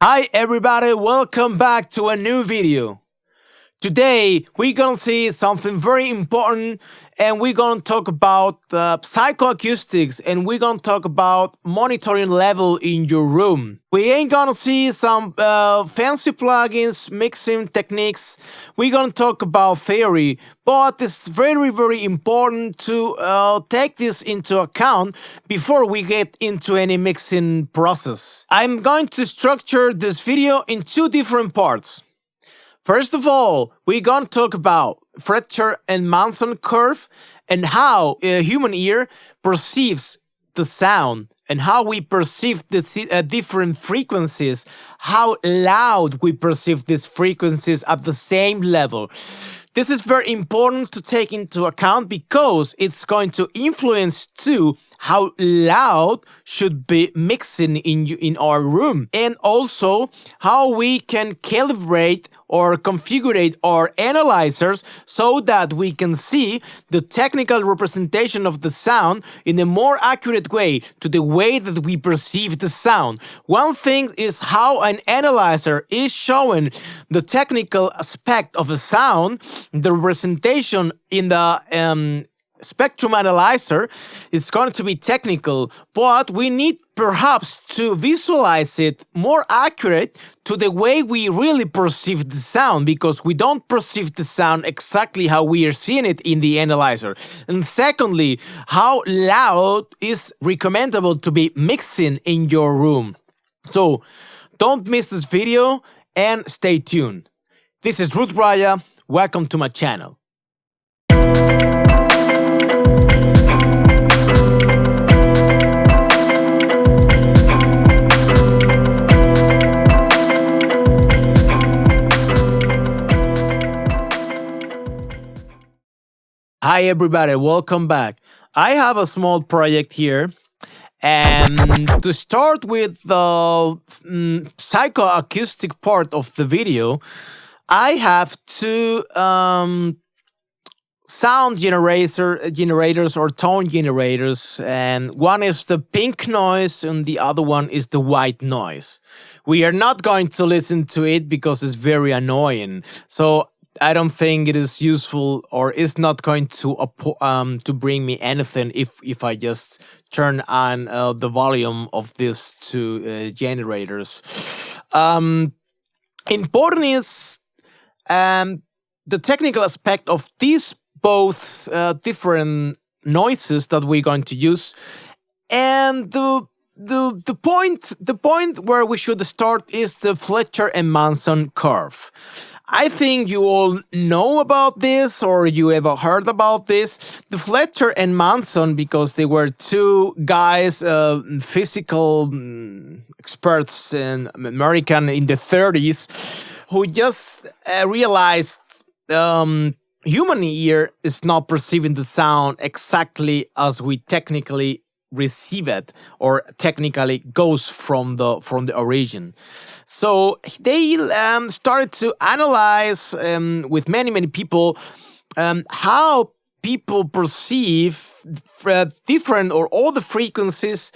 Hi everybody, welcome back to a new video. Today we're gonna see something very important and we're gonna talk about psychoacoustics and we're gonna talk about monitoring level in your room. We ain't gonna see some fancy plugins, mixing techniques. We're gonna talk about theory, but it's very important to take this into account before we get into any mixing process. I'm going to structure this video in two different parts. First of all, we're going to talk about Fletcher and Munson curve and how a human ear perceives the sound and how we perceive the different frequencies, how loud we perceive these frequencies at the same level. This is very important to take into account because it's going to influence too how loud should be mixing in our room, and also how we can calibrate or configure our analyzers so that we can see the technical representation of the sound in a more accurate way to the way that we perceive the sound. One thing is how an analyzer is showing the technical aspect of a sound, the representation in the spectrum analyzer is going to be technical, but we need perhaps to visualize it more accurate to the way we really perceive the sound, because we don't perceive the sound exactly how we are seeing it in the analyzer. And secondly, how loud is recommendable to be mixing in your room. So don't miss this video and stay tuned. This is Ruth Raya. Welcome to my channel. Hi everybody, welcome back. I have a small project here, and to start with the psychoacoustic part of the video, I have two sound generators or tone generators, and one is the pink noise and the other one is the white noise. We are not going to listen to it because it's very annoying, so I don't think it is useful, or it's not going to bring me anything if I just turn on the volume of these two generators. Important is the technical aspect of these both different noises that we're going to use, and the point where we should start is the Fletcher and Munson curve. I think you all know about this, or you ever heard about this. The Fletcher and Munson, because they were two guys, physical experts in American in the 30s, who just realized human ear is not perceiving the sound exactly as we technically receive it, or technically goes from the origin. So they started to analyze with many people how people perceive different or all the frequencies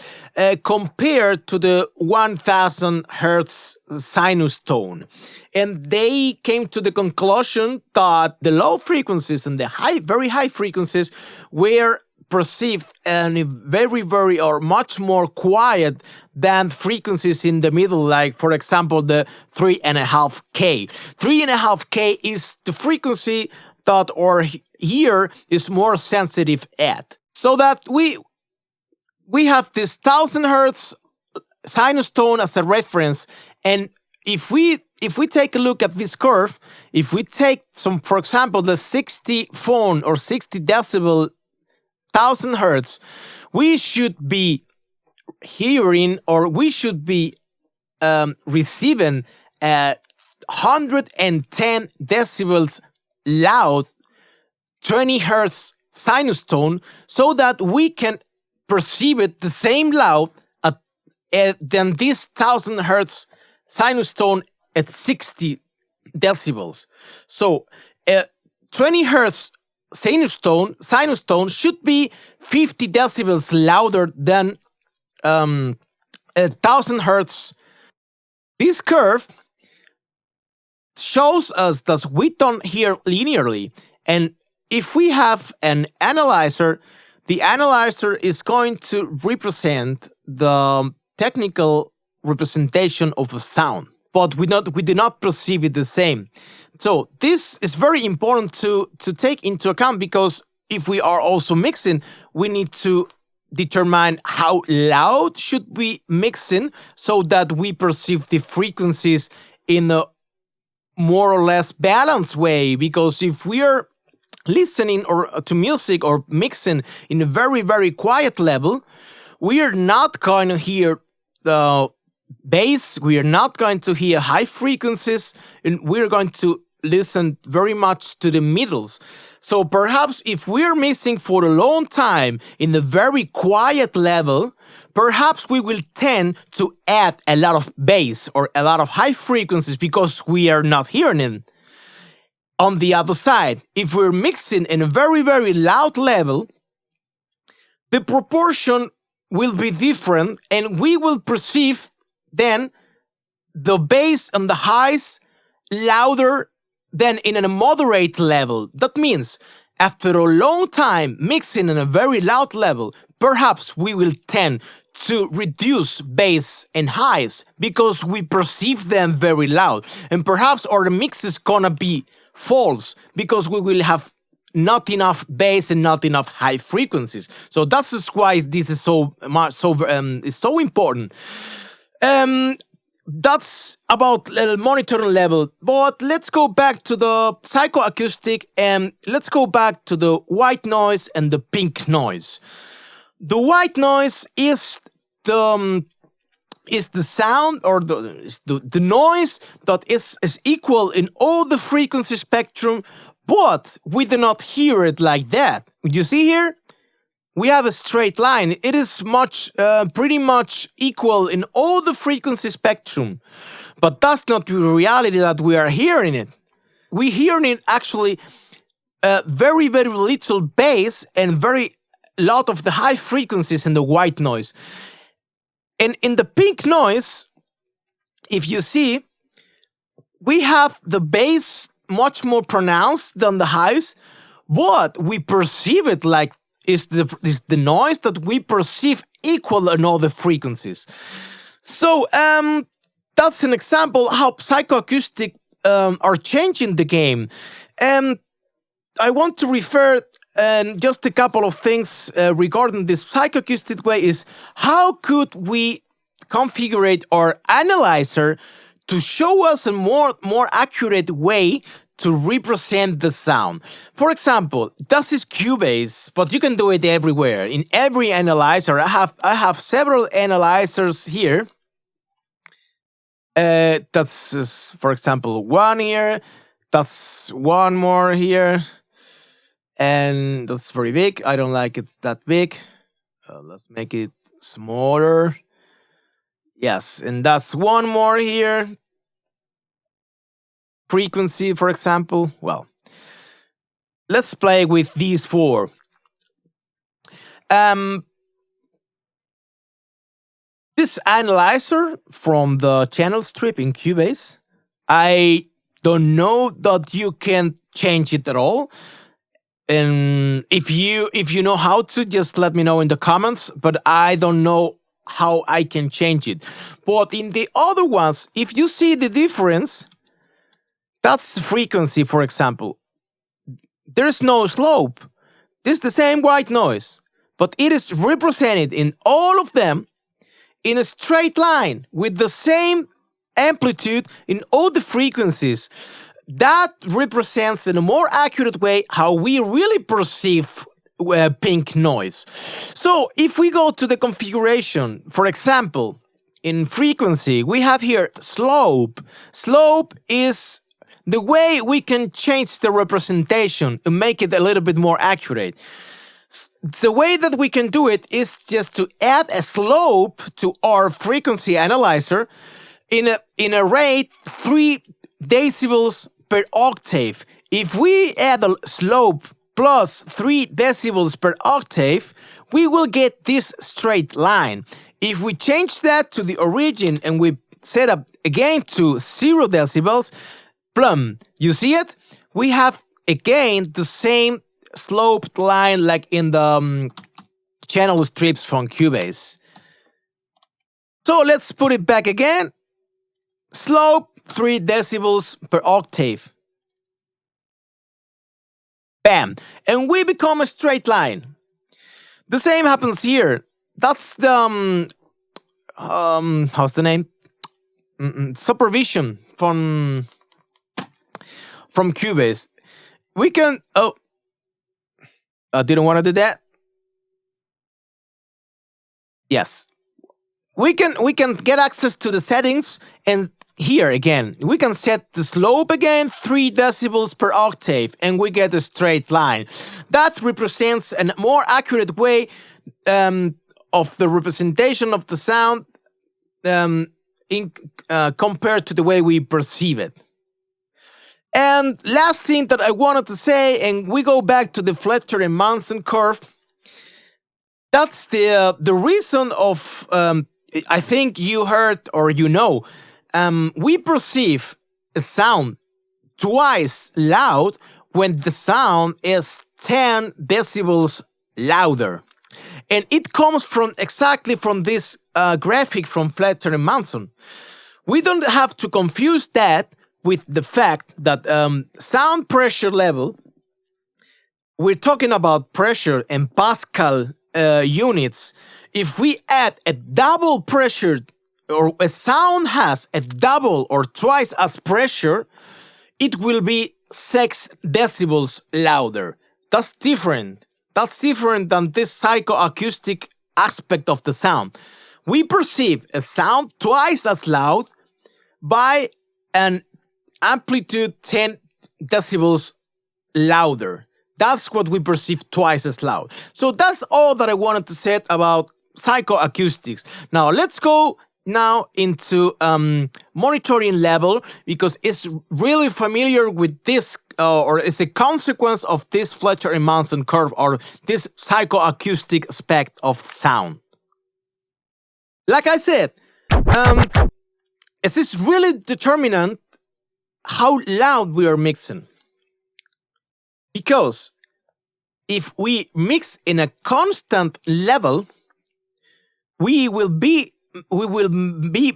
compared to the 1000 hertz sinus tone, and they came to the conclusion that the low frequencies and the very high frequencies were perceived and very or much more quiet than frequencies in the middle, like for example the 3.5K. 3.5K is the frequency that our ear is more sensitive at. So that we have this 1000 hertz sinus tone as a reference, and if we take a look at this curve, if we take for example the 60 phone or 60 decibel 1000 hertz, we should be hearing, or we should be receiving 110 decibels loud 20 hertz sinus tone, so that we can perceive it the same loud than this 1000 hertz sinus tone at 60 decibels. So 20 hertz sinus tone should be 50 decibels louder than 1000 hertz This curve shows us that we don't hear linearly. And if we have an analyzer, the analyzer is going to represent the technical representation of a sound, but we do not perceive it the same. So this is very important to take into account, because if we are also mixing, we need to determine how loud should we mixing so that we perceive the frequencies in a more or less balanced way. Because if we are listening to music or mixing in a very, very quiet level, we are not going to hear the bass, we are not going to hear high frequencies, and we're going to listen very much to the middles. So perhaps if we're mixing for a long time in a very quiet level, perhaps we will tend to add a lot of bass or a lot of high frequencies because we are not hearing it. On the other side, if we're mixing in a very, very loud level, the proportion will be different, and we will perceive then the bass and the highs louder than in a moderate level. That means after a long time mixing in a very loud level, perhaps we will tend to reduce bass and highs because we perceive them very loud. And perhaps our mix is gonna be false because we will have not enough bass and not enough high frequencies. So that's why this is so important. That's about monitoring level. But let's go back to the psychoacoustic, and let's go back to the white noise and the pink noise. The white noise is the sound, or the noise that is equal in all the frequency spectrum, but we do not hear it like that. You see here? We have a straight line. It is pretty much equal in all the frequency spectrum. But that's not the reality that we are hearing it. We hearing it actually very, very little bass and very lot of the high frequencies in the white noise. And in the pink noise, if you see, we have the bass much more pronounced than the highs, but we perceive it like is the noise that we perceive equal in all the frequencies. So that's an example how psychoacoustic are changing the game. And I want to refer just a couple of things regarding this psychoacoustic way is how could we configure our analyzer to show us a more accurate way to represent the sound. For example, this is Cubase, but you can do it everywhere. In every analyzer, I have several analyzers here. That's for example one here. That's one more here, and that's very big. I don't like it that big. Let's make it smaller. Yes, and that's one more here. Frequency, for example. Well, let's play with these four. This analyzer from the channel strip in Cubase, I don't know that you can change it at all. And if you know how to, just let me know in the comments, but I don't know how I can change it. But in the other ones, if you see the difference, that's frequency, for example. There's no slope. This is the same white noise, but it is represented in all of them in a straight line with the same amplitude in all the frequencies. That represents in a more accurate way how we really perceive pink noise. So if we go to the configuration, for example, in frequency, we have here slope. Slope is the way we can change the representation and make it a little bit more accurate. The way that we can do it is just to add a slope to our frequency analyzer in a rate 3 decibels per octave. If we add a slope plus 3 decibels per octave, we will get this straight line. If we change that to the origin and we set up again to 0 decibels, plum, you see it? We have again the same sloped line like in the channel strips from Cubase. So let's put it back again. Slope 3 decibels per octave. Bam! And we become a straight line. The same happens here. That's the how's the name? Supervision from Cubase. We can I didn't want to do that. Yes. We can get access to the settings, and here again we can set the slope again 3 decibels per octave, and we get a straight line. That represents a more accurate way of the representation of the sound compared to the way we perceive it. And last thing that I wanted to say, and we go back to the Fletcher and Munson curve. That's the reason of I think you heard or you know, we perceive a sound twice loud when the sound is 10 decibels louder. And it comes from exactly from this graphic from Fletcher and Munson. We don't have to confuse that with the fact that sound pressure level, we're talking about pressure in Pascal units. If we add a double pressure, or a sound has a double or twice as pressure, it will be 6 decibels louder. That's different. That's different than this psychoacoustic aspect of the sound. We perceive a sound twice as loud by an amplitude 10 decibels louder. That's what we perceive twice as loud. So that's all that I wanted to say about psychoacoustics. Now let's go now into monitoring level, because it's really familiar with this or it's a consequence of this Fletcher and Munson curve, or this psychoacoustic aspect of sound. Like I said, it is really determinant how loud we are mixing. Because if we mix in a constant level, we will be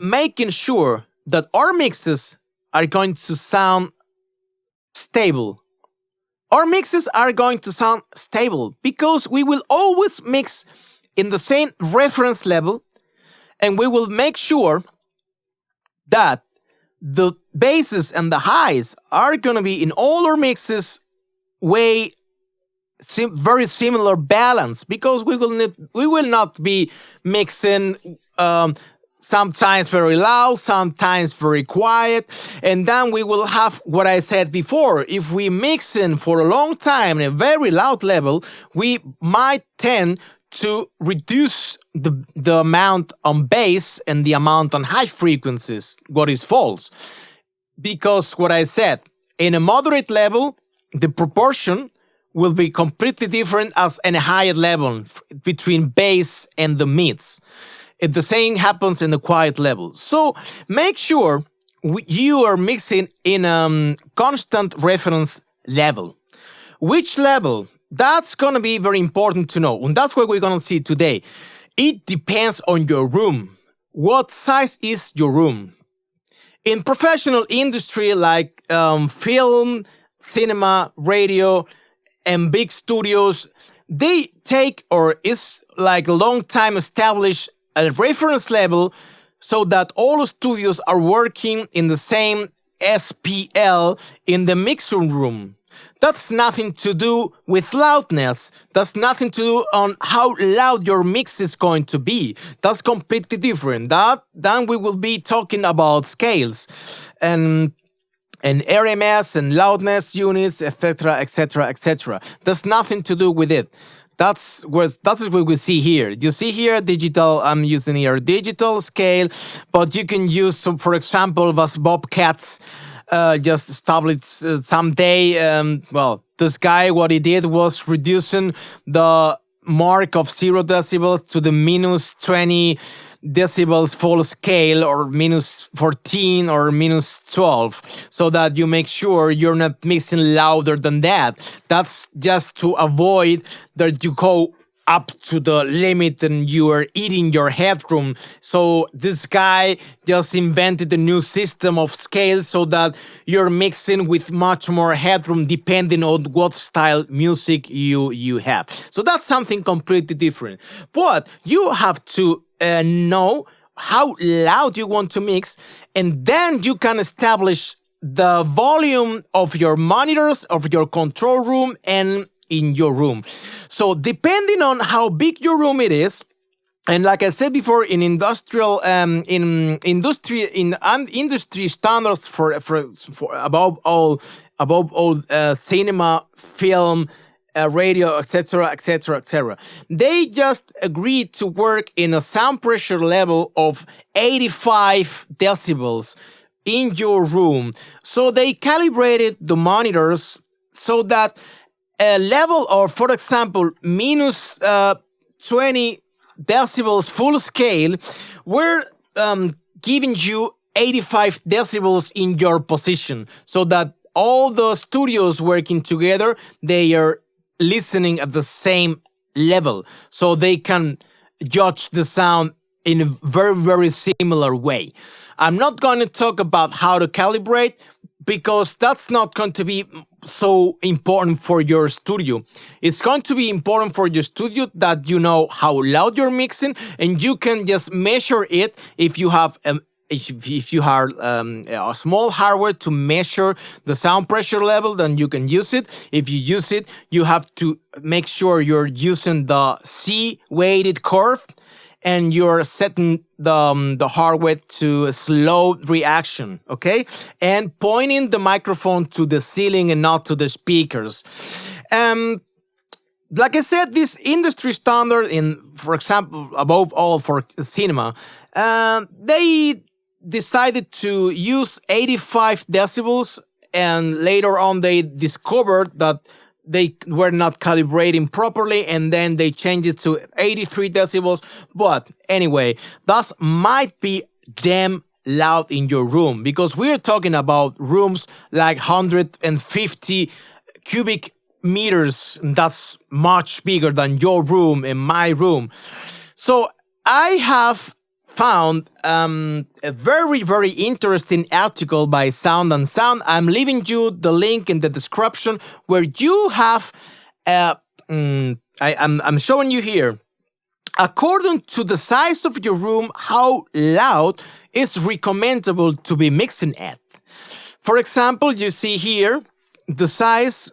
making sure that our mixes are going to sound stable. Our mixes are going to sound stable because we will always mix in the same reference level, and we will make sure that the basses and the highs are going to be in all our mixes very similar balance, because we will not be mixing sometimes very loud, sometimes very quiet, and then we will have what I said before. If we mix in for a long time in a very loud level, we might tend to reduce the amount on bass and the amount on high frequencies, what is false. Because what I said, in a moderate level, the proportion will be completely different as in a higher level between bass and the mids. The same happens in the quiet level. So make sure you are mixing in a constant reference level. Which level? That's going to be very important to know. And that's what we're going to see today. It depends on your room. What size is your room? In professional industry like film, cinema, radio, and big studios, they take, or it's like a long time established, a reference level so that all studios are working in the same SPL in the mixing room. That's nothing to do with loudness. That's nothing to do on how loud your mix is going to be. That's completely different. Then we will be talking about scales and RMS and loudness units, etc., etc., etc. There's nothing to do with it. That is what we see here. You see here digital. I'm using here digital scale, but you can use, so for example, was Bobcats just established someday. Well, this guy, what he did was reducing the mark of 0 decibels to the minus 20 decibels full scale, or minus 14 or minus 12, so that you make sure you're not mixing louder than that. That's just to avoid that you go up to the limit and you are eating your headroom. So this guy just invented a new system of scales so that you're mixing with much more headroom depending on what style music you have. So that's something completely different. But you have to know how loud you want to mix, and then you can establish the volume of your monitors, of your control room, and in your room. So depending on how big your room it is, and like I said before, in industrial industry standards for above all cinema, film, radio, etc., etc., etc. They just agreed to work in a sound pressure level of 85 decibels in your room. So they calibrated the monitors so that a level of, for example, minus 20 decibels full scale, we're giving you 85 decibels in your position, so that all the studios working together, they are listening at the same level, so they can judge the sound in a very, very similar way. I'm not going to talk about how to calibrate, because that's not going to be so important for your studio. It's going to be important for your studio that you know how loud you're mixing, and you can just measure it if you have if you have a small hardware to measure the sound pressure level, then you can use it. If you use it, you have to make sure you're using the C-weighted curve, and you're setting the hardware to a slow reaction, okay? And pointing the microphone to the ceiling and not to the speakers. Like I said, this industry standard, for example, above all for cinema, they decided to use 85 decibels, and later on they discovered that they were not calibrating properly, and then they changed it to 83 decibels. But anyway, that might be damn loud in your room, because we're talking about rooms like 150 cubic meters. That's much bigger than your room and my room. So I have found a very, very interesting article by Sound and Sound. I'm leaving you the link in the description, where you have I'm showing you here, according to the size of your room, how loud is recommendable to be mixing at. For example, you see here the size.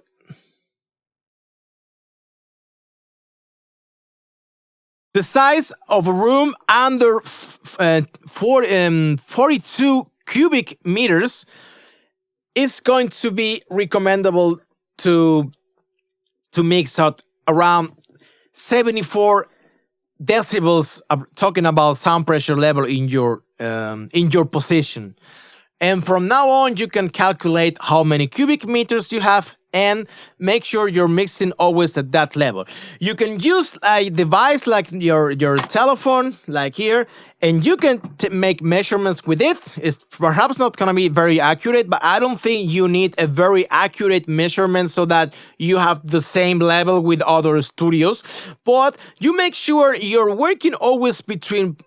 The size of a room under 42 cubic meters is going to be recommendable to mix out around 74 decibels. Talking about sound pressure level in your position. And from now on, you can calculate how many cubic meters you have, and make sure you're mixing always at that level. You can use a device like your telephone, like here, and you can make measurements with it. It's perhaps not going to be very accurate, but I don't think you need a very accurate measurement so that you have the same level with other studios. But you make sure you're working always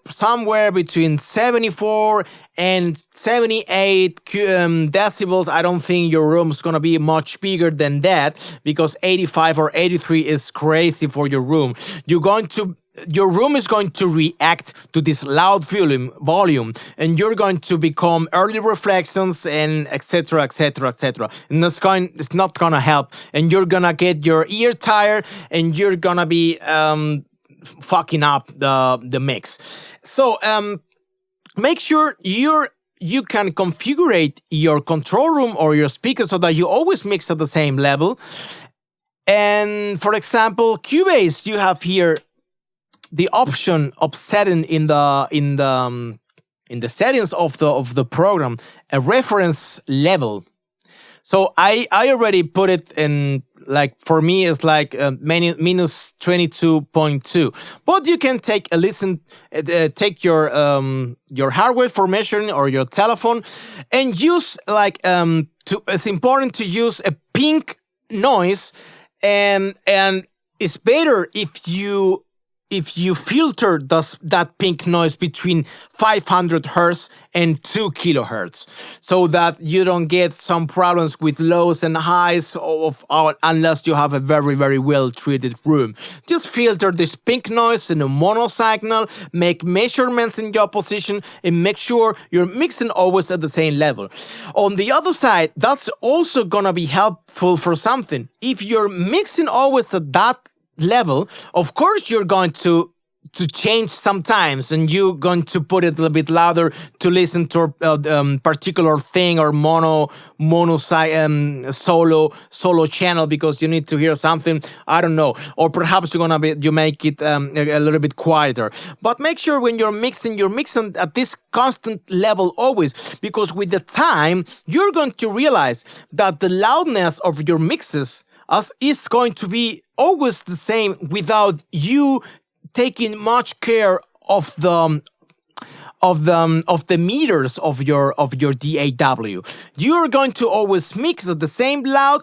somewhere between 74 and 78 decibels. I don't think your room's gonna be much bigger than that, because 85 or 83 is crazy for your room. Your room is going to react to this loud volume, and you're going to become early reflections and etc, etc, etc. And it's not gonna help, and you're gonna get your ear tired, and you're gonna be fucking up the mix. So make sure you can configure your control room or your speakers so that you always mix at the same level. And for example, Cubase, you have here the option of setting in the settings of the program a reference level. So I already put it in like for me it's like minus 22.2. But you can take a listen, take your hardware for measuring or your telephone, and use like it's important to use a pink noise, and it's better if you filter that pink noise between 500 hertz and 2 kilohertz, so that you don't get some problems with lows and highs unless you have a very, very well treated room. Just filter this pink noise in a mono signal, make measurements in your position, and make sure you're mixing always at the same level. On the other side, that's also gonna be helpful for something. If you're mixing always at that level, of course you're going to change sometimes, and you're going to put it a little bit louder to listen to a particular thing, or solo channel, because you need to hear something, I don't know, or perhaps you make it a little bit quieter. But make sure when you're mixing at this constant level always, because with the time you're going to realize that the loudness of your mixes is going to be always the same without you taking much care of the meters of your DAW. You're going to always mix at the same loud.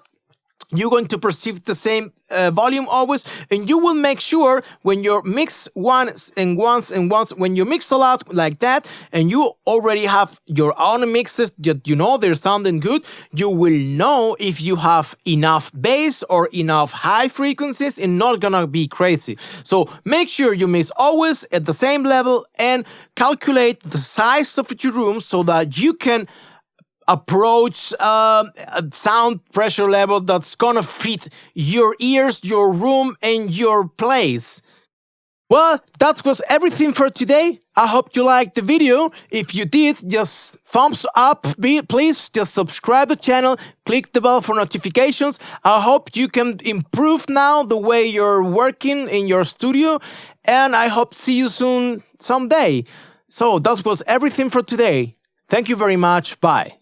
You're going to perceive the same volume always, and you will make sure when you mix once, when you mix a lot like that, and you already have your own mixes that you know they're sounding good, you will know if you have enough bass or enough high frequencies, and not gonna be crazy. So make sure you mix always at the same level, and calculate the size of your room so that you can approach a sound pressure level that's gonna fit your ears, your room, and your place. Well, that was everything for today. I hope you liked the video. If you did, just thumbs up, please. Just subscribe to the channel, click the bell for notifications. I hope you can improve now the way you're working in your studio, and I hope to see you soon someday. So that was everything for today. Thank you very much. Bye.